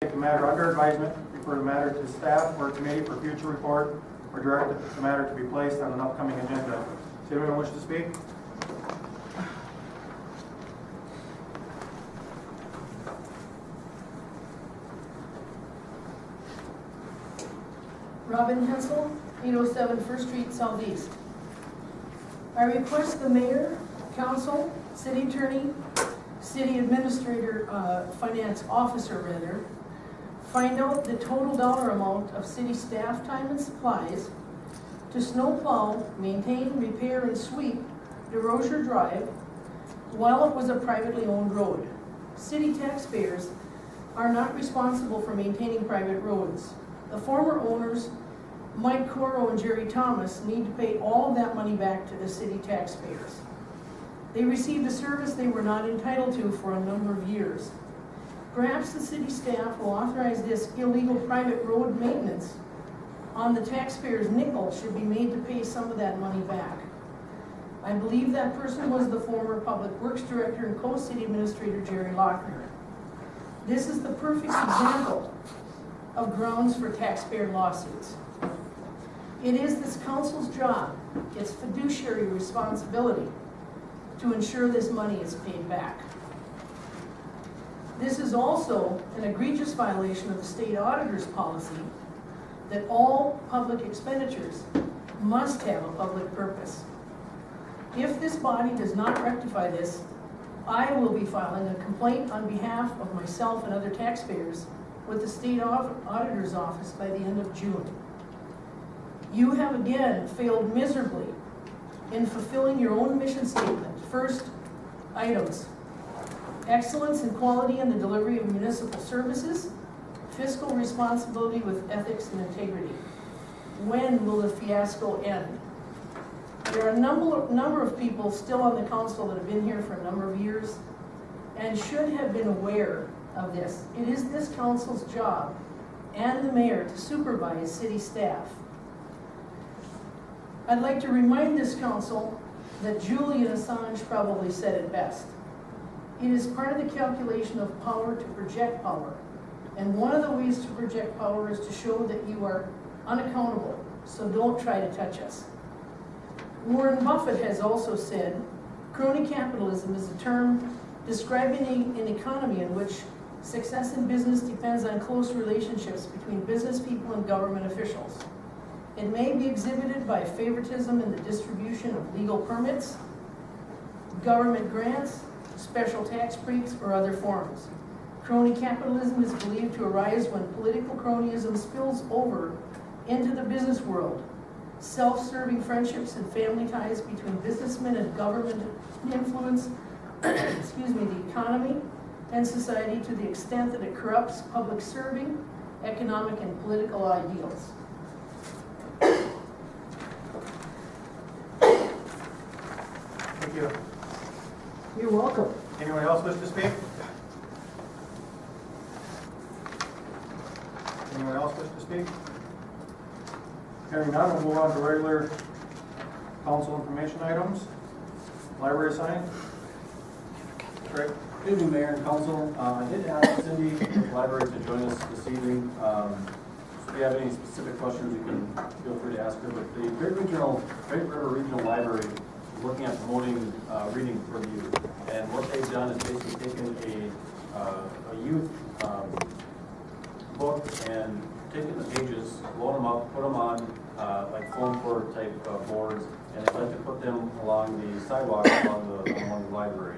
Take the matter under advisement, refer the matter to staff or committee for future report, or direct the matter to be placed on an upcoming agenda. Does anyone wish to speak? Robin Hensel, 807 First Street Southeast. I request the mayor, council, city attorney, city administrator, finance officer rather, find out the total dollar amount of city staff time and supplies to snowplow, maintain, repair, and sweep DeRozier Drive while it was a privately owned road. City taxpayers are not responsible for maintaining private roads. The former owners, Mike Coro and Jerry Thomas, need to pay all of that money back to the city taxpayers. They received a service they were not entitled to for a number of years. Perhaps the city staff will authorize this illegal private road maintenance on the taxpayers' nickel should be made to pay some of that money back. I believe that person was the former Public Works Director and co-city administrator Jerry Lochner. This is the perfect example of grounds for taxpayer lawsuits. It is this council's job, its fiduciary responsibility, to ensure this money is paid back. This is also an egregious violation of the state auditor's policy that all public expenditures must have a public purpose. If this body does not rectify this, I will be filing a complaint on behalf of myself and other taxpayers with the state auditor's office by the end of June. You have again failed miserably in fulfilling your own mission statement. First, items: excellence and quality in the delivery of municipal services, fiscal responsibility with ethics and integrity. When will the fiasco end? There are a number of people still on the council that have been here for a number of years and should have been aware of this. It is this council's job and the mayor to supervise city staff. I'd like to remind this council that Julian Assange probably said it best. It is part of the calculation of power to project power. And one of the ways to project power is to show that you are unaccountable, so don't try to touch us. Warren Buffett has also said, crony capitalism is a term describing an economy in which success in business depends on close relationships between business people and government officials. It may be exhibited by favoritism in the distribution of legal permits, government grants, special tax breaks, or other forms. Crony capitalism is believed to arise when political cronyism spills over into the business world. Self-serving friendships and family ties between businessmen and government influence the economy and society to the extent that it corrupts public serving, economic, and political ideals. Thank you. You're welcome. Anyone else wish to speak? Anyone else wish to speak? Hearing none, we'll move on to regular council information items. Library sign. Rick? Good evening, Mayor and Council. I did ask Cindy from the library to join us this evening. If you have any specific questions, you can feel free to ask her. But the Great River Regional Library is looking at promoting reading for the youth. And what they've done is basically taken a youth book and taken the pages, load them up, put them on like foam core type boards, and they'd like to put them along the sidewalk along the library.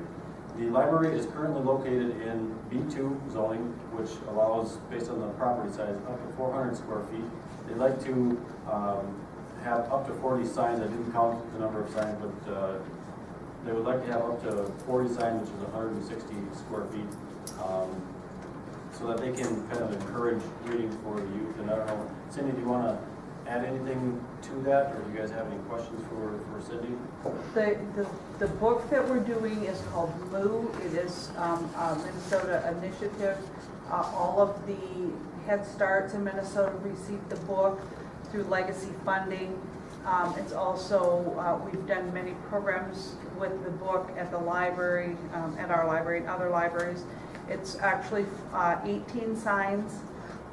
The library is currently located in B2 zoning, which allows, based on the property size, up to 400 square feet. They'd like to have up to 40 signs. I didn't count the number of signs, but they would like to have up to 40 signs, which is 160 square feet, so that they can kind of encourage reading for the youth. And I don't know, Cindy, do you want to add anything to that, or do you guys have any questions for Cindy? The book that we're doing is called MOO. It is a Minnesota initiative. All of the Head Starts in Minnesota received the book through legacy funding. It's also, we've done many programs with the book at the library, at our library and other libraries. It's actually 18 signs,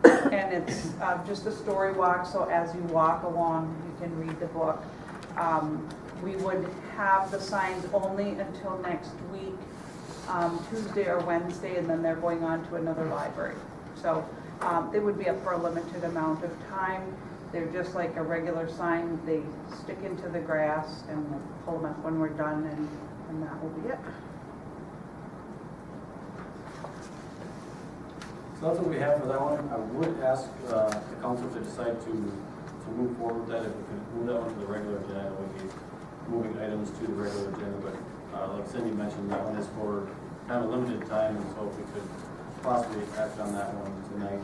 and it's just a story walk, so as you walk along, you can read the book. We would have the signs only until next week, Tuesday or Wednesday, and then they're going on to another library. So they would be up for a limited amount of time. They're just like a regular sign. They stick into the grass and we'll pull them up when we're done, and that will be it. So that's what we have for that one. I would ask the council to decide to move forward with that. If we could move that one to the regular agenda, it would be moving items to the regular agenda. But like Cindy mentioned, that one is for kind of limited time, and so if we could possibly act on that one tonight.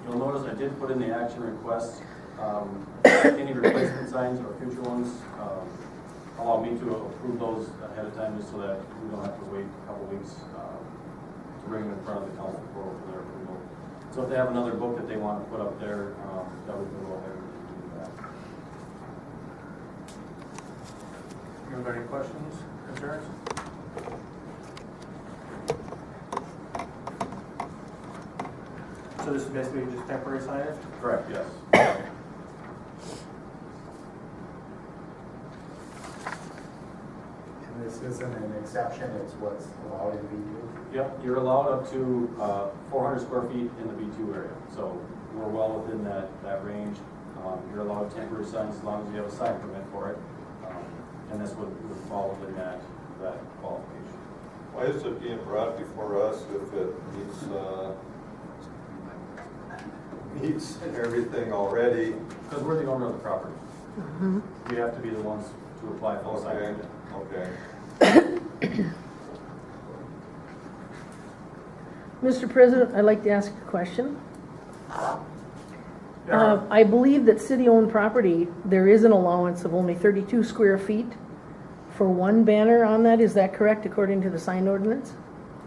You'll notice I did put in the action request. Any replacement signs or future ones, allow me to approve those ahead of time just so that we don't have to wait a couple weeks to bring them in front of the council for their approval. So if they have another book that they want to put up there, that we can go ahead and do that. You have any questions, concerns? So this is basically just temporary signage? Correct, yes. And this isn't an exception, it's what's allowed in B2? Yep, you're allowed up to 400 square feet in the B2 area. So we're well within that range. You're allowed temporary signs as long as you have a sign permit for it. And this would fall within that qualification. Why is it being brought before us if it meets everything already? Because we're the owner of the property. We have to be the ones to apply for the sign Okay, permit. okay. Mr. President, I'd like to ask a question. Yeah. I believe that city-owned property, there is an allowance of only 32 square feet for one banner on that. Is that correct according to the sign ordinance?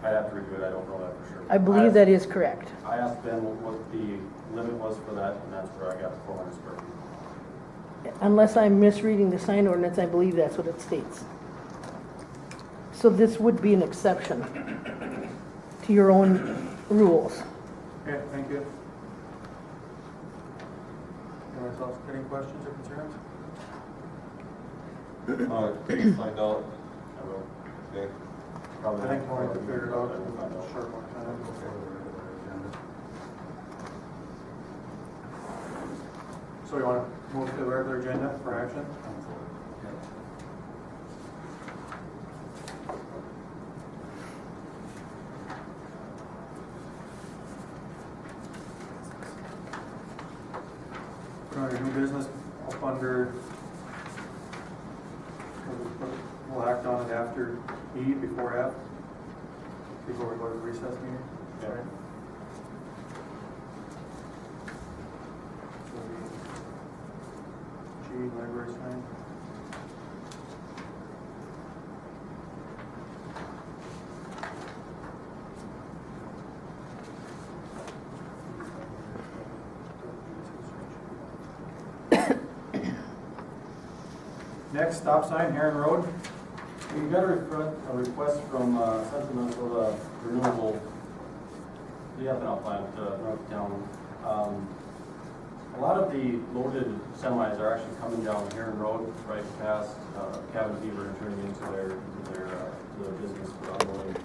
I'd have to review it, I don't know that for sure. I believe that is correct. I asked Ben what the limit was for that, and that's where I got the 400 square feet. Unless I'm misreading the sign ordinance, I believe that's what it states. So this would be an exception to your own rules. Okay, thank you. Anyone else, any questions or concerns? Can you find out? I will. Okay. Probably I think we'll have to not- figure it out I will find in a out. short one time. So you want to move to the regular agenda for action? Put on your new business up under, we'll act on it after E, before F, before we go to the recess meeting. Yeah. Right? So G, library sign. Next, stop sign, Heron Road. We got a request from Central Minnesota Renewable, the ethanol plant, north of town. A lot of the loaded semis are actually coming down Heron Road, right past Cabin Fever and turning into their business for unloading.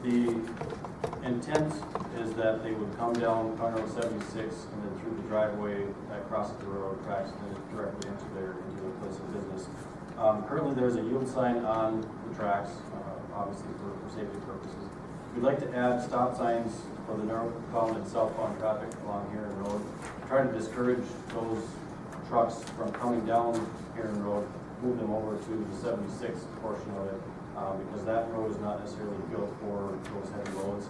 The intent is that they would come down County Road 76 and then through the driveway that crosses the railroad tracks and then directly into their place of business. Currently, there's a yield sign on the tracks, obviously for safety purposes. We'd like to add stop signs for the northbound and southbound traffic along Heron Road. Try to discourage those trucks from coming down Heron Road, move them over to the 76 portion of it, because that road is not necessarily built for those heavy loads.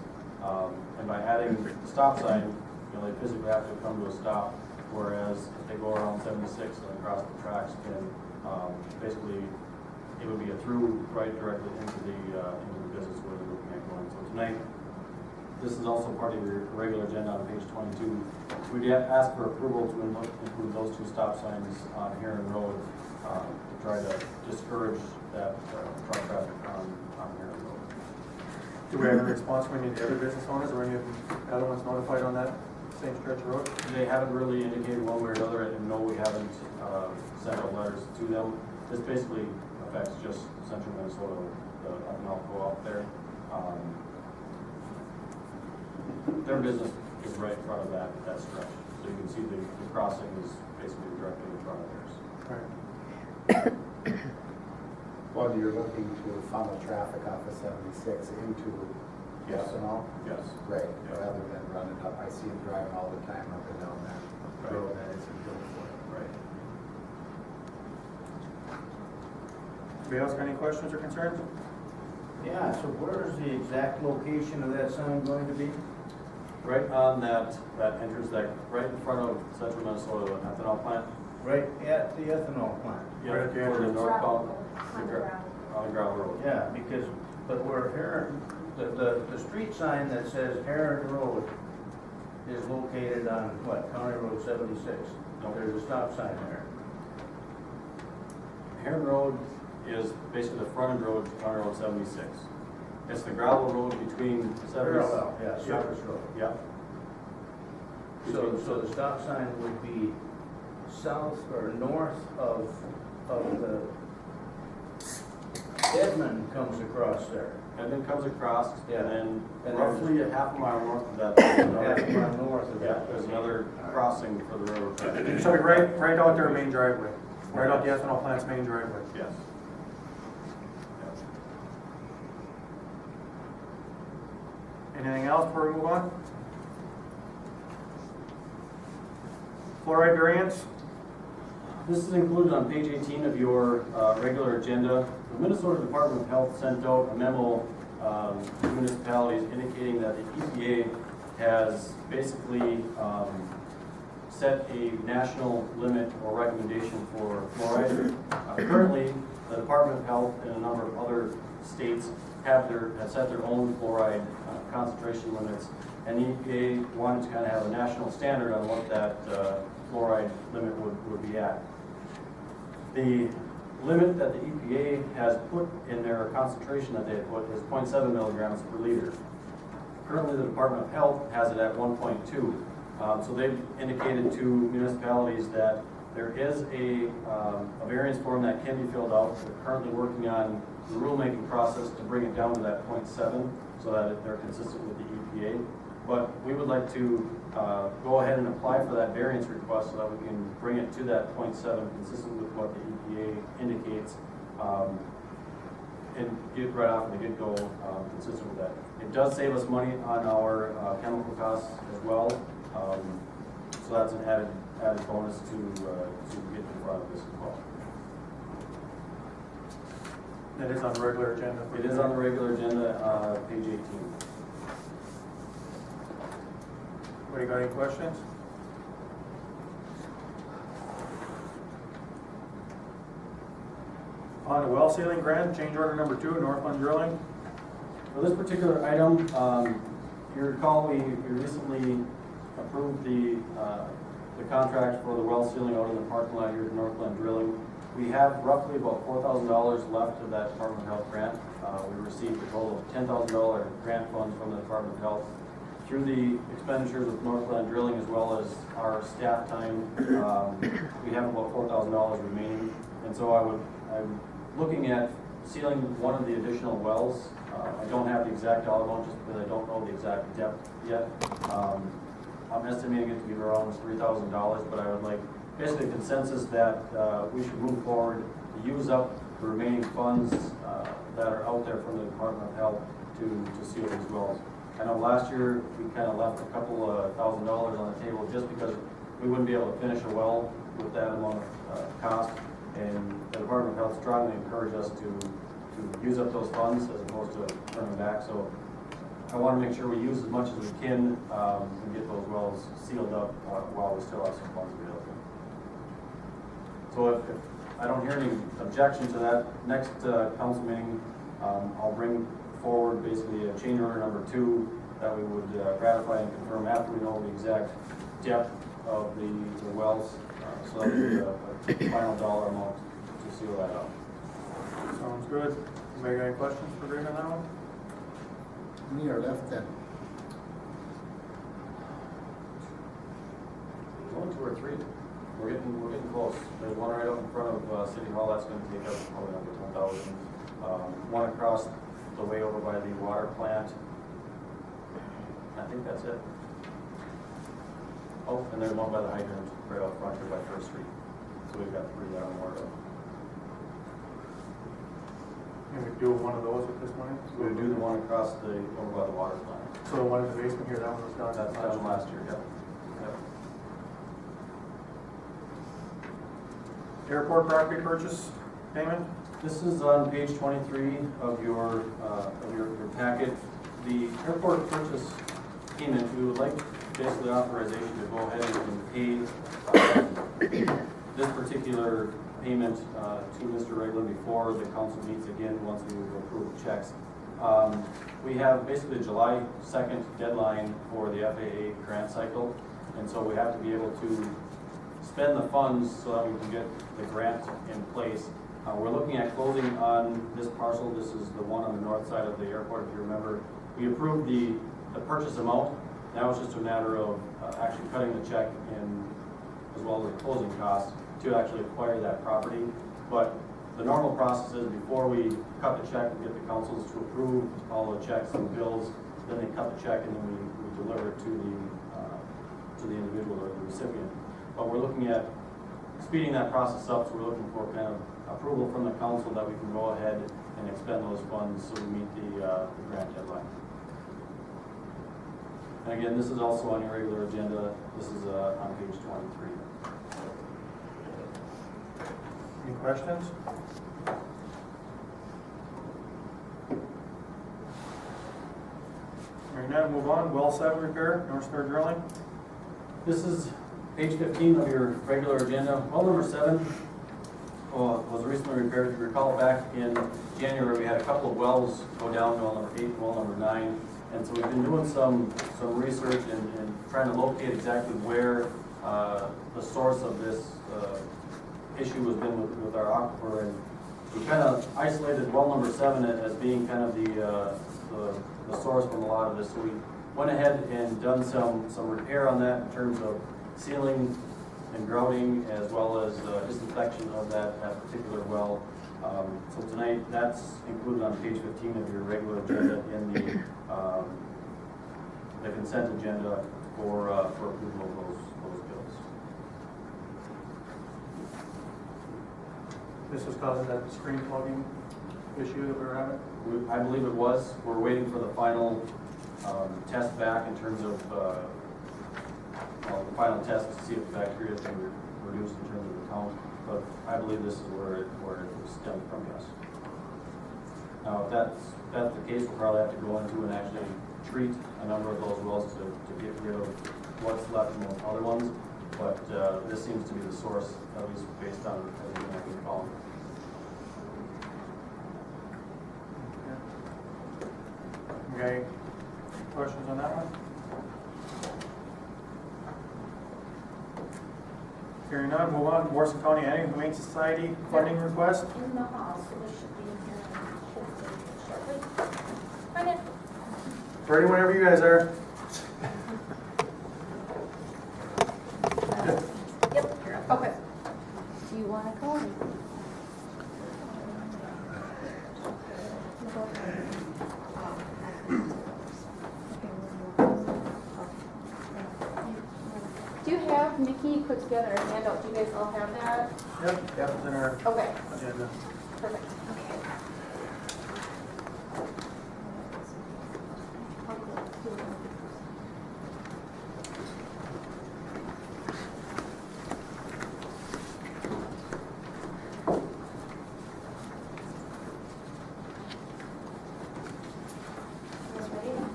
And by adding the stop sign, they physically have to come to a stop, whereas if they go around 76 and across the tracks, then basically it would be a through right directly into the business where they're looking at going. So tonight, this is also part of your regular agenda on page 22. We'd ask for approval to include those two stop signs on Heron Road to try to discourage that truck traffic on Heron Road. Do we have any response from any of the other business owners or any of the other ones notified on that same stretch of road? They haven't really indicated one way or another, and no, we haven't sent out letters to them. This basically affects just central Minnesota, the ethanol co-op there. Their business is right in front of that stretch. So you can see the crossing is basically directly in front of theirs. Right. Well, you're looking to funnel traffic off of 76 into Yes. Hensel? Yes. Right, Yeah. rather than run it up. I see them driving all the time up and down that Right. road that isn't built for it. Right. Anybody else got any questions or concerns? Yeah, so where is the exact location of that sign going to be? Right on that entrance, right in front of central Minnesota ethanol plant. Right at the ethanol plant? Right at the For the entrance. northbound, On the ground. on the gravel road. Yeah, because, but where Heron, the street sign that says Heron Road is located on, what, County Road 76? No. There's a stop sign there. Heron Road is basically the frontage road to County Road 76. It's the gravel road between 76. Parallel, yeah, Surface Road. Yep. So the stop sign would be south or north of the, Edmund comes across there. And then comes across, Yeah. and then And roughly a half a mile north of that, there's Half a another, mile north of yeah, that. there's another crossing for the railroad track. So right out their main driveway, right out the ethanol plant's main driveway. Yes. Anything else before we move on? Fluoride variance? This is included on page 18 of your regular agenda. The Minnesota Department of Health sent out a memo to municipalities indicating that the EPA has basically set a national limit or recommendation for fluoride. Currently, the Department of Health and a number of other states have set their own fluoride concentration limits, and the EPA wanted to kind of have a national standard on what that fluoride limit would be at. The limit that the EPA has put in their concentration that they have put is 0.7 milligrams per liter. Currently, the Department of Health has it at 1.2. So they've indicated to municipalities that there is a variance form that can be filled out. They're currently working on the rulemaking process to bring it down to that 0.7 so that they're consistent with the EPA. But we would like to go ahead and apply for that variance request so that we can bring it to that 0.7 consistent with what the EPA indicates and get right off the get-go consistent with that. It does save us money on our chemical costs as well. So that's an added bonus to get in front of this as well. That is on the regular agenda. It is on the regular agenda, page 18. Anybody got any questions? On the well sealing grant, change order number 2, Northland Drilling. For this particular item, you recall we recently approved the contract for the well sealing out in the parking lot here at Northland Drilling. We have roughly about $4,000 left of that Department of Health grant. We received a total of $10,000 grant funds from the Department of Health. Through the expenditures of Northland Drilling as well as our staff time, we have about $4,000 remaining. And so I'm looking at sealing one of the additional wells. I don't have the exact dollar amount just because I don't know the exact depth yet. I'm estimating it to be around $3,000, but I would like basically consensus that we should move forward to use up the remaining funds that are out there from the Department of Health to seal these wells. I know last year we kind of left a couple of $1,000 on the table just because we wouldn't be able to finish a well with that amount of cost. And the Department of Health strongly encouraged us to use up those funds as opposed to turning back. So I want to make sure we use as much as we can and get those wells sealed up while we still have some funds available. So if I don't hear any objection to that, next council meeting, I'll bring forward basically a change order number 2 that we would ratify and confirm after we know the exact depth of the wells. So that would be a final dollar amount to seal that up. Sounds good. Anybody got any questions for Greg on that one? Many are left then? Only 2 or 3. We're getting close. There's one right up in front of City Hall, that's gonna take up probably under 10,000. One across the way over by the water plant. I think that's it. Oh, and there's one by the hydrant right up front here by First Street. So we've got 3 that I'm aware of. And we do one of those at this point? So we do the one across over by the water plant. So the one in the basement here, that one was done? That's done last year, yep. Yep. Airport property purchase payment? This is on page 23 of your packet. The airport purchase payment, we would like basically authorization to go ahead and pay this particular payment to Mr. Regler before the council meets again once we approve the checks. We have basically a July 2nd deadline for the FAA grant cycle, and so we have to be able to spend the funds so that we can get the grant in place. We're looking at closing on this parcel. This is the one on the north side of the airport, if you remember. We approved the purchase amount. Now it's just a matter of actually cutting the check and as well as the closing costs to actually acquire that property. But the normal process is before we cut the check, we get the councils to approve all the checks and bills, then they cut the check and then we deliver it to the individual or the recipient. But we're looking at speeding that process up, so we're looking for kind of approval from the council that we can go ahead and expend those funds so we meet the grant deadline. And again, this is also on your regular agenda. This is on page 23. Any questions? Hearing none, move on. Well 7 repair, North Star Drilling. This is page 15 of your regular agenda. Well number 7 was recently repaired. If you recall, back in January, we had a couple of wells go down, well number 8 and well number 9. And so we've been doing some research and trying to locate exactly where the source of this issue has been with our aquifer. And we kind of isolated well number 7 as being kind of the source from a lot of this. So we went ahead and done some repair on that in terms of sealing and grouting as well as disinfection of that particular well. So tonight, that's included on page 15 of your regular agenda in the consent agenda for approval of those bills. This was causing that screen plugging issue that we were having? I believe it was. We're waiting for the final test back in terms of the final test to see if the bacteria has been reduced in terms of the count. But I believe this is where it stemmed from, yes. Now, if that's the case, we'll probably have to go into and actually treat a number of those wells to get rid of what's left in those other ones. But this seems to be the source, at least based on everything I can recall. Okay. Questions on that one? Hearing none, move on. Morrison County Humane Society funding request. In the hall, so they should be here hopefully shortly. Come in. Ready whenever you guys are. Yep, you're up. Okay. Do you want to go? Do you have Nikki put together a handout? Do you guys all have that? Yep, it's in our Okay, agenda. perfect. Okay.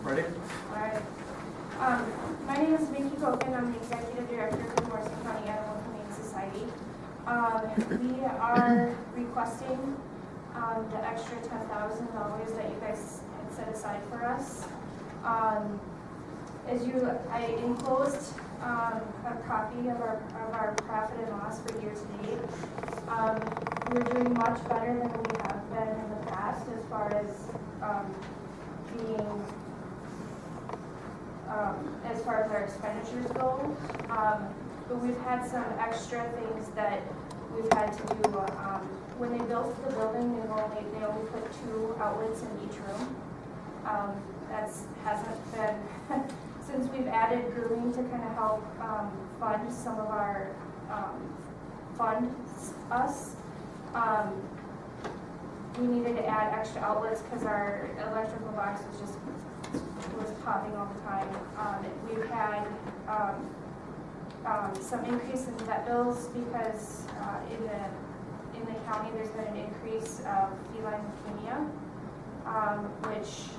Ready? Alright. My name is Vicki Kogan. I'm the Executive Director for the Morrison County Animal Humane Society. We are requesting the extra $10,000 that you guys had set aside for us. I enclosed a copy of our profit and loss for year to date. We're doing much better than we have been in the past as far as being as far as our expenditures go. But we've had some extra things that we've had to do. When they built the building, they only put 2 outlets in each room. Hasn't been, since we've added grooming to kind of help fund some of our, fund us, we needed to add extra outlets because our electrical box was popping all the time. We've had some increase in vet bills because in the county there's been an increase of feline leukemia, which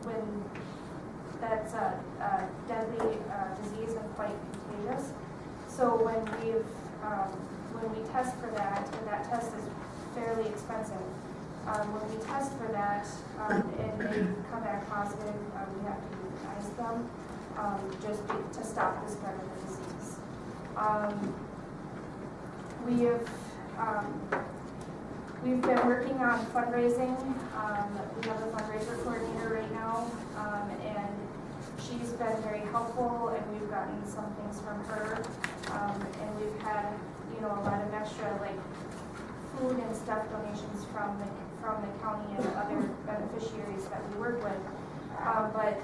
when that's a deadly disease and quite contagious. So when we test for that, and that test is fairly expensive, when we test for that and they come back positive, we have to euthanize them just to stop the spread of the disease. We've been working on fundraising. We have a fundraiser coordinator right now, and she's been very helpful, and we've gotten some things from her. And we've had, a lot of extra like food and stuff donations from the county and other beneficiaries that we work with. But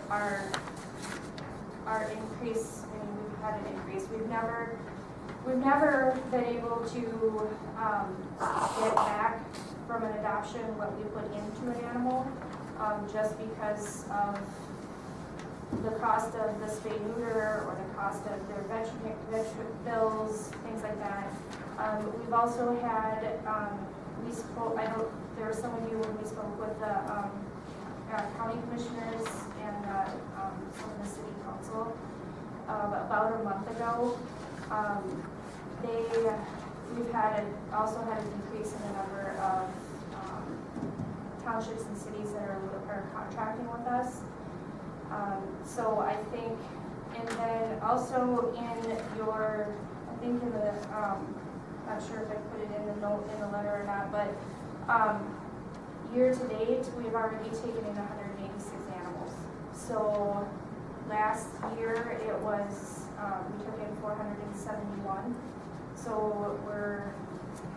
our increase, we've had an increase. We've never been able to get back from an adoption what we put into an animal, just because of the cost of the spay neuter or the cost of their vet bills, things like that. We've also had, I know there were some of you when we spoke with the county commissioners and some of the city council about a month ago. We've also had a decrease in the number of townships and cities that are contracting with us. So I think, and then also not sure if I put it in the note in the letter or not, but year to date, we've already taken in 186 animals. So last year it was, we took in 471. So we're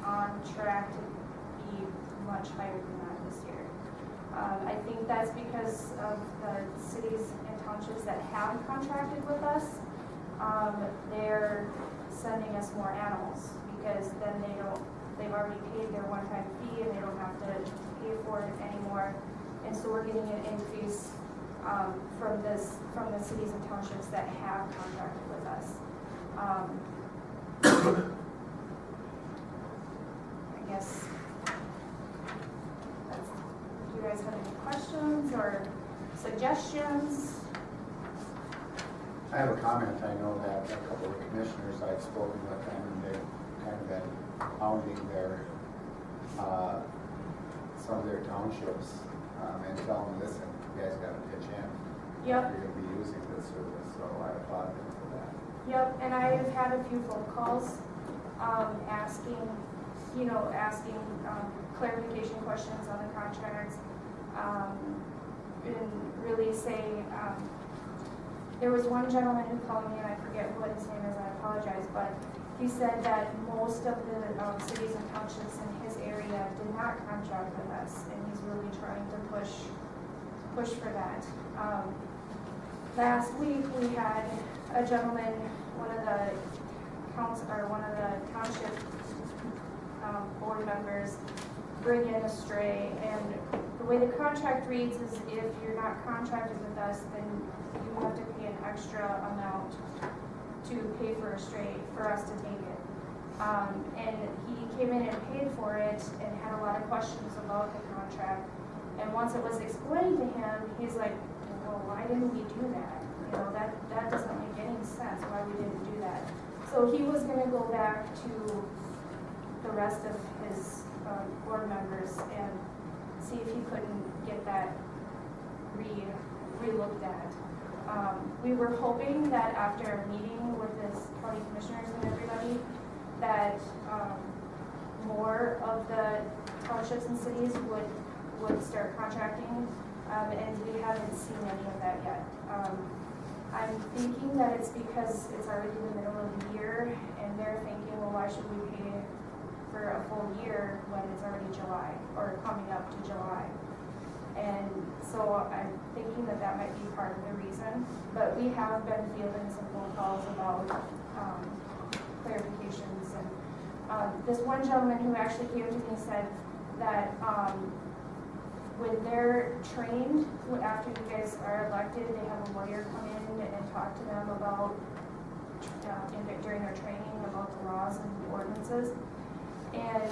on track to be much higher than that this year. I think that's because of the cities and townships that have contracted with us. They're sending us more animals because then they've already paid their one-time fee and they don't have to pay for it anymore. And so we're getting an increase from the cities and townships that have contracted with us. I guess do you guys have any questions or suggestions? I have a comment. I know that a couple of commissioners I've spoken with them, and they've kind of been pounding some of their townships and telling them, listen, you guys got to pitch in. Yep. You're going to be using this service, so I applaud them for that. Yep, and I've had a few phone calls asking clarification questions on the contracts, and really saying, there was one gentleman who called me, and I forget what his name is, I apologize, but he said that most of the cities and townships in his area did not contract with us, and he's really trying to push for that. Last week we had a gentleman, one of the township board members, bring in a stray, and the way the contract reads is if you're not contracted with us, then you have to pay an extra amount to pay for a stray for us to take it. And he came in and paid for it and had a lot of questions about the contract. And once it was explained to him, he's like, well, why didn't we do that? That doesn't make any sense why we didn't do that. So he was going to go back to the rest of his board members and see if he couldn't get that re-looked at. We were hoping that after a meeting with his county commissioners and everybody, that more of the townships and cities would start contracting and we haven't seen any of that yet. I'm thinking that it's because it's already the middle of the year, and they're thinking, well, why should we pay for a full year when it's already July, or coming up to July? And so I'm thinking that that might be part of the reason, but we have been fielding some phone calls about clarifications, and this one gentleman who actually came to me said that when they're trained, after you guys are elected, they have a lawyer come in and talk to them about, during their training, about the laws and the ordinances. And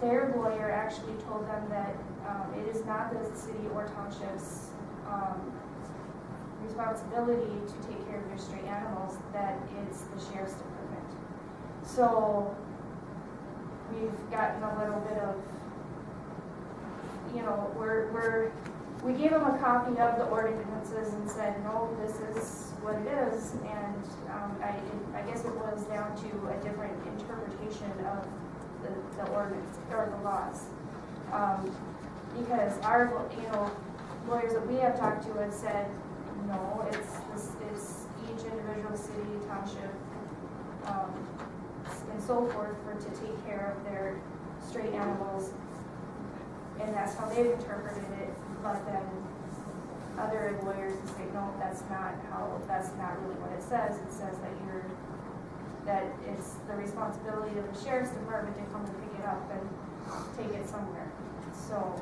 their lawyer actually told them that it is not the city or township's responsibility to take care of your stray animals, that it's the sheriff's department. So we've gotten a little bit of, you know, we gave them a copy of the ordinances and said, no, this is what it is, and I guess it boils down to a different interpretation of the ordinance, or the laws. Because our, lawyers that we have talked to have said, no, it's each individual city, township, and so forth, to take care of their stray animals. And that's how they've interpreted it, but then other lawyers say, no, that's not really what it says. It says that it's the responsibility of the sheriff's department to come and pick it up and take it somewhere. So.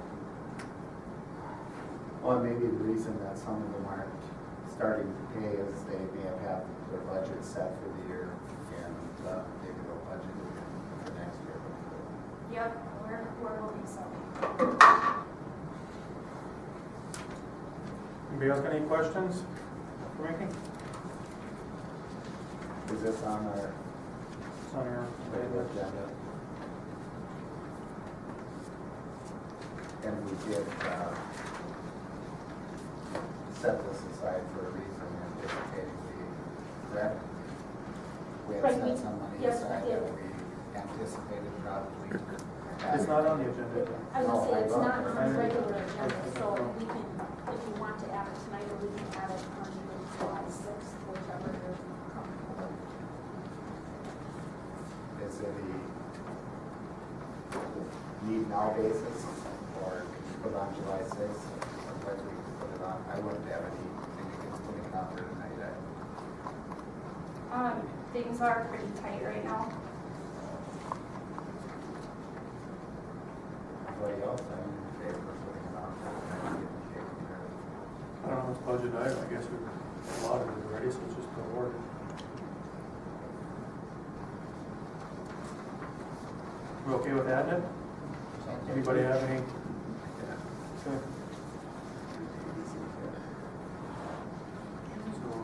Well, maybe the reason that some of them aren't starting to pay is they may have had their budget set for the year, and maybe they'll budget it for next year. Yep, we're hoping so. Anybody else got any questions for Mickey? Is this on our It's on your regular agenda? And we did set this aside for a reason, anticipating the correct. We had Right, set some money yes, we aside did. that we anticipated probably. It's not on the agenda. I was gonna say, it's Oh, not I on know. the regular agenda, so we can, if you want to add it tonight, or we can add it on July 6th, whichever you're comfortable with. Is it a need now basis, or put it on July 6th, or when we can put it on? I wouldn't have anything against putting it on there tonight. Things are pretty tight right now. Everybody else, I'm in favor of putting it on. I don't know, it's budget item, I guess we've allotted it already, so it's just awarded. We okay with adding it? Anybody have any? Okay. So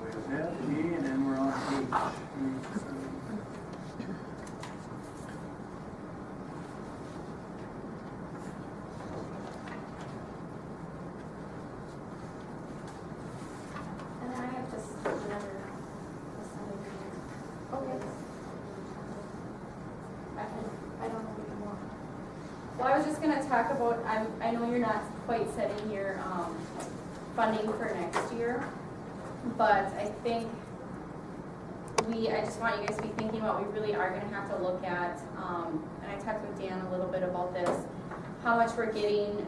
we have F, G, and then we're on H. And I have just another, Okay. I don't know what you want. Well, I was just gonna talk about, I know you're not quite setting your, funding for next year, but I think I just want you guys to be thinking about, we really are gonna have to look at, and I talked with Dan a little bit about this, how much we're getting,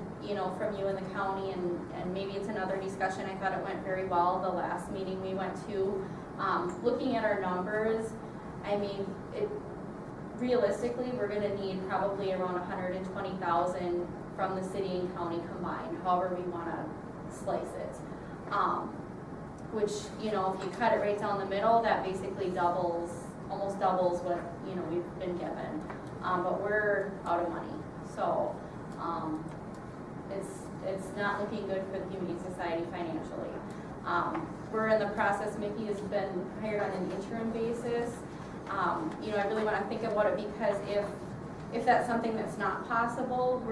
from you in the county, and maybe it's another discussion. I thought it went very well the last meeting we went to. Looking at our numbers, I mean, realistically, we're gonna need probably around 120,000 from the city and county combined, however we wanna slice it. Which, if you cut it right down the middle, that basically almost doubles what, we've been given. But we're out of money, so, it's not looking good for the Humane Society financially. We're in the process, Mickey has been hired on an interim basis. I really wanna think about it, because if that's something that's not possible,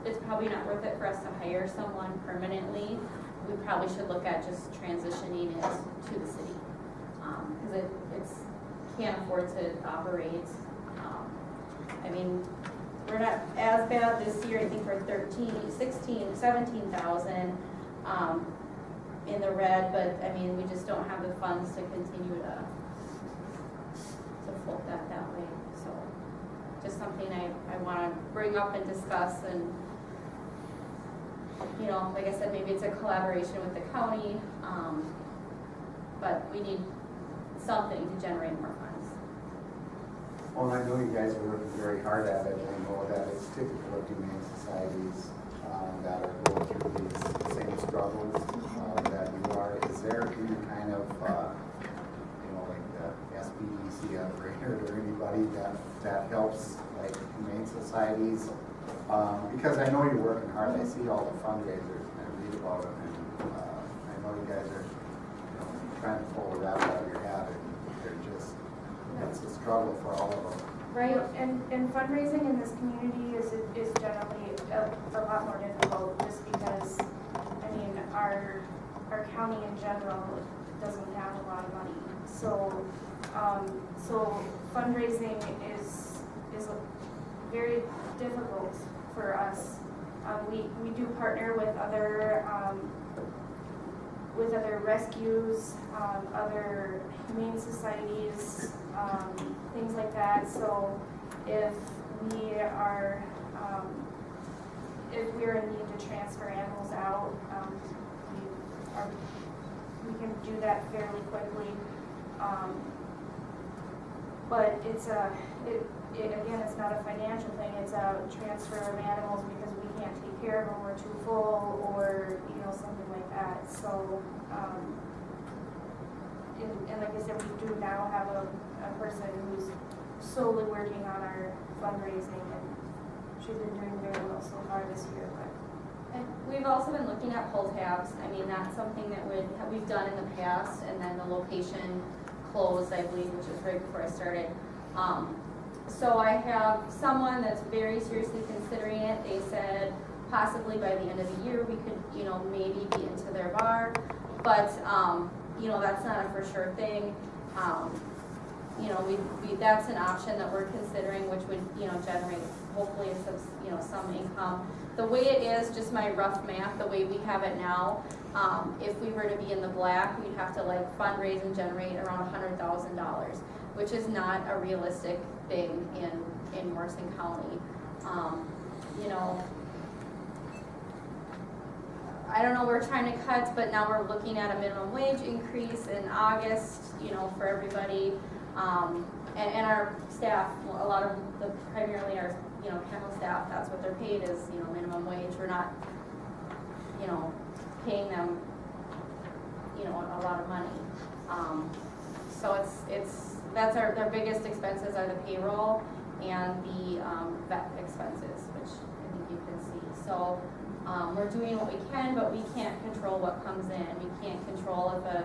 it's probably not worth it for us to hire someone permanently. We probably should look at just transitioning it to the city. Cause it's can't afford to operate. we're not as bad this year, I think we're 17,000, in the red, but I mean, we just don't have the funds to continue to float that way, so. Just something I wanna bring up and discuss, and, you know, like I said, maybe it's a collaboration with the county, but we need something to generate more funds. Well, I know you guys are working very hard at it, and I know that it's typical of humane societies that are going through these same struggles that you are. Is there any kind of, like the SPDC operator or anybody that helps like humane societies? Because I know you're working hard. I see all the fundraisers and I read about them, and I know you guys are trying to pull it out of your hat, and it's a struggle for all of them. Right, and fundraising in this community is generally a lot more difficult, just because, I mean, our county in general doesn't have a lot of money. So, so fundraising is very difficult for us. We do partner with other rescues, other humane societies, things like that. So if we're in need to transfer animals out, we can do that fairly quickly. But again, it's not a financial thing, it's a transfer of animals because we can't take care of them, we're too full, or, something like that. So, and like I said, we do now have a person who's solely working on our fundraising, and she's been doing very well so far this year. And we've also been looking at pull tabs. I mean, that's something that we've done in the past, and then the location closed, I believe, which was right before I started. So I have someone that's very seriously considering it. They said possibly by the end of the year we could, maybe be into their bar, but that's not a for sure thing. That's an option that we're considering, which would, generate hopefully some income. The way it is, just my rough math, the way we have it now, if we were to be in the black, we'd have to fundraise and generate around $100,000, which is not a realistic thing in Morrison County. I don't know, we're trying to cut, but now we're looking at a minimum wage increase in August, for everybody. And our staff, a lot of primarily our, kennel staff, that's what they're paid is, minimum wage. We're not, paying them, a lot of money. So that's their biggest expenses are the payroll and the vet expenses, which I think you can see. So we're doing what we can, but we can't control what comes in. We can't control if a,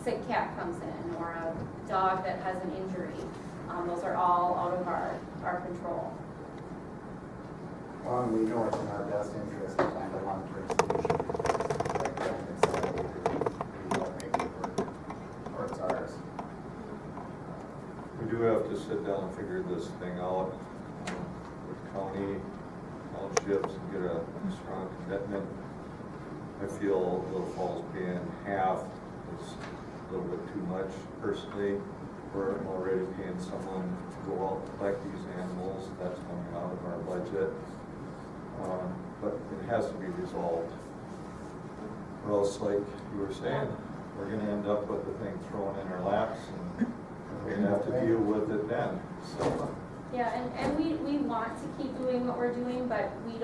sick cat comes in or a dog that has an injury. Those are all out of our control. Well, and we know it's in our best interest to find a long-term solution. Like that, it's we don't make it work, or it's ours. We do have to sit down and figure this thing out with county, townships, and get a strong commitment. I feel Little Falls paying half is a little bit too much personally. We're already paying someone to go out and collect these animals. That's coming out of our budget. But it has to be resolved. Or else, like you were saying, we're gonna end up with the thing thrown in our laps, and we're gonna have to deal with it then, so. Yeah, and we want to keep doing what we're doing, but we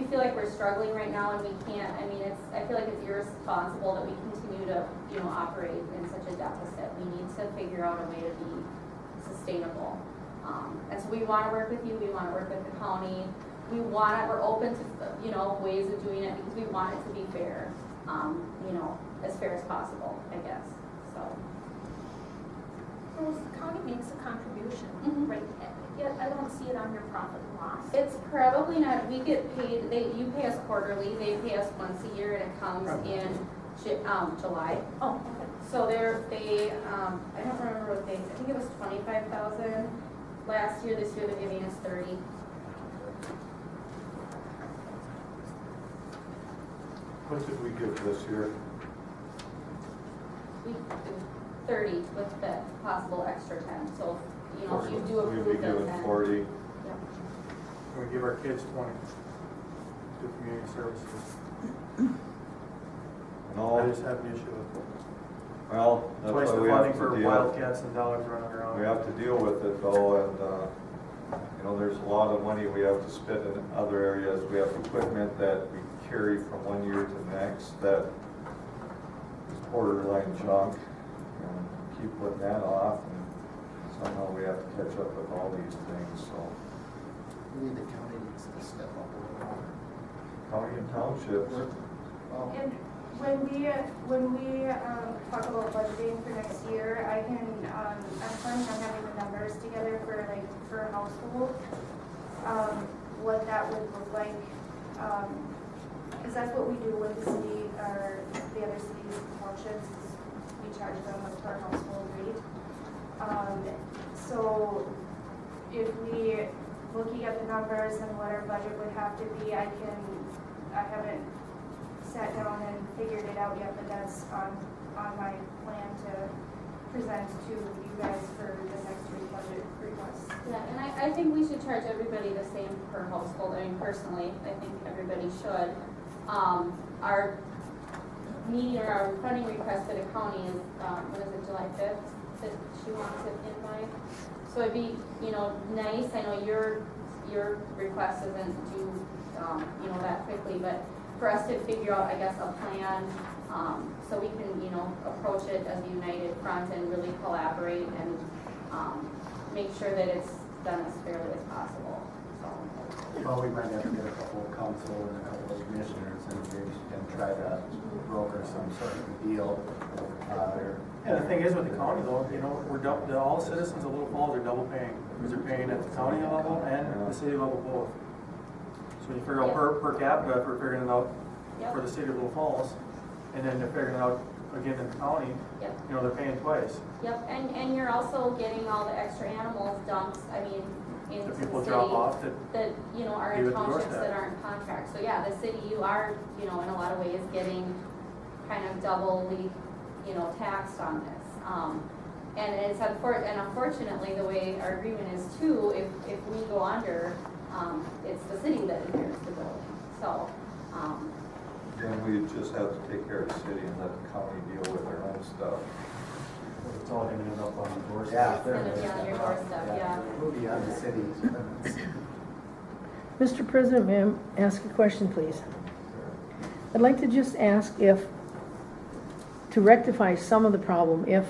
feel like we're struggling right now, and we can't. I mean, I feel like it's irresponsible that we continue to, operate in such a deficit. We need to figure out a way to be sustainable. And so we want to work with you. We want to work with the county. We're open to, ways of doing it because we want it to be fair, as fair as possible, I guess. So. Well, the county makes a contribution, right? I don't see it on your profit and loss. It's probably not, we get paid, you pay us quarterly, they pay us once a year, and it comes in July. Oh, okay. So I don't remember what I think it was 25,000, last year, this year they're giving us 30. What did we give this year? We do 30 with the possible extra 10, so, you know, if you do We'd be approve the given 10. 40. Yep. We give our kids 20 to community services. I No, just have an issue with it. well, that's Twice why the we have funding to for deal. wildcats and dogs running around. We have to deal with it though, and, you know, there's a lot of money we have to spend in other areas. We have equipment that we carry from one year to the next that is borderline junk. And keep putting that off, and somehow we have to catch up with all these things, so. Maybe the county needs to step up a little more. County and townships. Well, And when we talk about budgeting for next year, I'm planning on having the numbers together for a household, what that would look like. Because that's what we do with the city, or the other cities and townships, is we charge them a per household rate. So if we, looking at the numbers and what our budget would have to be, I haven't sat down and figured it out yet, but that's on my plan to present to you guys for the next year's budget request. Yeah, and I think we should charge everybody the same per household. I mean, personally, I think everybody should. Our meeting or our funding request for the county is, what is it, July 5th, that she wants it in by? So it'd be, you know, nice, I know your request isn't due, you know, that quickly, but for us to figure out, I guess, a plan, so we can, you know, approach it as a united front and really collaborate and, make sure that it's done as fairly as possible, so. Well, we might have to get a couple of council and a couple of commissioners and try to broker some sort of a deal. Yeah, the thing is with the county though, you know, all citizens of Little Falls are double paying, because they're paying at the county level and the city level both. So when you figure out per capita, if we're figuring it out for the city of Little Falls, and then they're figuring it out again in the county, Yep. you know, they're paying twice. Yep, and you're also getting all the extra animals dumped, I mean, into the The city. people drop off That, you know, are Leave in it to townships doorstep. that aren't contract. So yeah, the city, you are, you know, in a lot of ways getting kind of doubly, you know, taxed on this. And it's unfortunately, the way our agreement is too, if we go under, it's the city that inherits the building. So, Then we just have to take care of the city and let the county deal with their own stuff. It's all gonna end up on the doorstep. Yeah, it's gonna be on your doorstep, yeah. We'll be on the city's limits. Mr. President, may I ask a question, please? I'd like to just ask if, to rectify some of the problem, if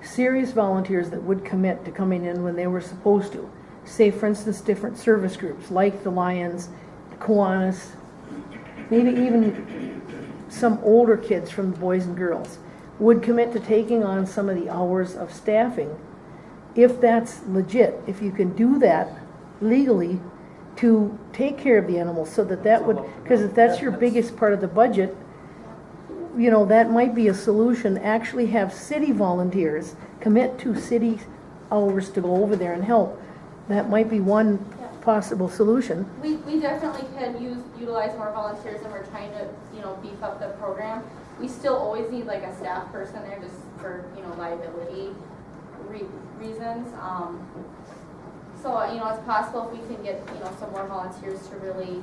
serious volunteers that would commit to coming in when they were supposed to, say for instance different service groups like the Lions, the Kiwanis, maybe even some older kids from the Boys and Girls, would commit to taking on some of the hours of staffing, if that's legit, if you can do that legally to take care of the animals, so that would, because if that's your biggest part of the budget, you know, that might be a solution. Actually have city volunteers commit to city hours to go over there and help. That might be one possible solution. We definitely can utilize more volunteers, and we're trying to, you know, beef up the program. We still always need like a staff person there just for, you know, liability reasons. So, you know, it's possible if we can get, you know, some more volunteers to really,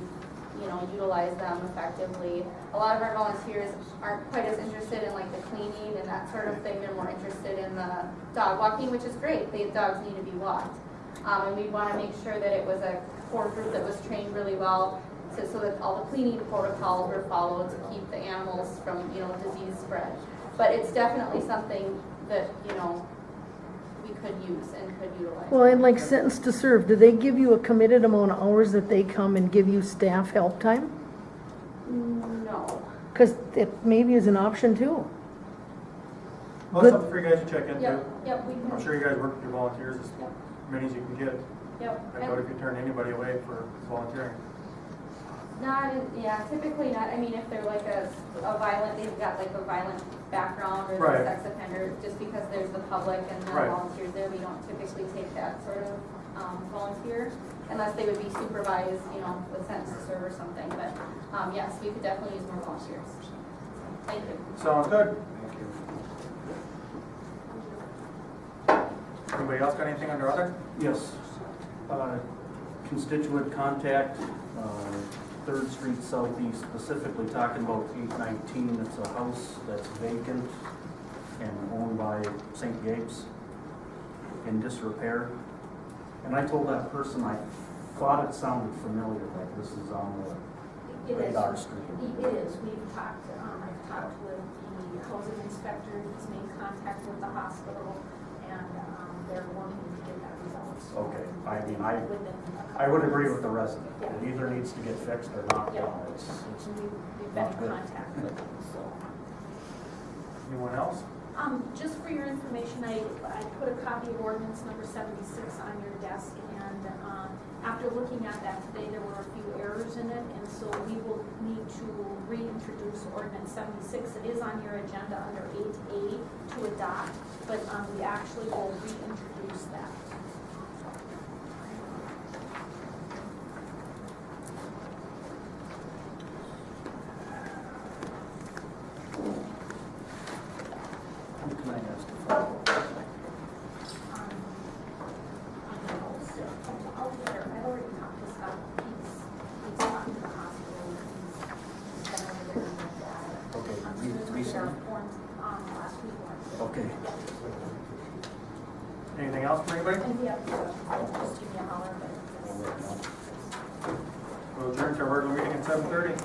you know, utilize them effectively. A lot of our volunteers aren't quite as interested in like the cleaning and that sort of thing. They're more interested in the dog walking, which is great. The dogs need to be walked. And we want to make sure that it was a core group that was trained really well so that all the cleaning protocols were followed to keep the animals from, you know, disease spread. But it's definitely something that, you know, we could use and could utilize. Well, and like Sentence to Serve, do they give you a committed amount of hours that they come and give you staff help time? No. Because it maybe is an option too. Well, Good. that's something for you guys to check into. Yep, we can. I'm sure you guys work with your volunteers as many as you can get. Yep. I doubt if you turn anybody away for volunteering. Typically not. I mean, if they're like a violent, they've got like a violent background or Right. they're a sex offender, just because there's the public and there Right. are volunteers there, we don't typically take that sort of volunteer, unless they would be supervised, you know, with sentence to serve or something, but, yes, we could definitely use more volunteers. Thank you. Sounds good. Thank you. Anybody else got anything under other? Yes. Constituent contact, 3rd Street Southeast, specifically talking about 819. It's a house that's vacant and owned by St. Gabe's in disrepair. And I told that person I thought it sounded familiar, like this is on the It radar is, screen. it is, we've talked, I've talked with the housing inspector, he's made contact with the hospital, and, they're wanting to get that resolved. Okay, I mean, Within a couple I would agree months. with the resident. It either needs to get fixed or not. Yeah. It's We've been not in good. contact with them, so. Anyone else? Just for your information, I put a copy of ordinance number 76 on your desk, and, after looking at that today, there were a few errors in it, and so we will need to reintroduce ordinance 76. It is on your agenda under 8A to adopt, but, we actually will reintroduce that. Who can I ask to follow? I've already talked to Scott. He's talked to the hospital. He's been over there and looked at it. Okay, As soon as we get our recently? forms, last week. Okay. Anything else from anybody? And yeah, just give me a holler, but. We'll adjourn to our regular meeting at 7:30.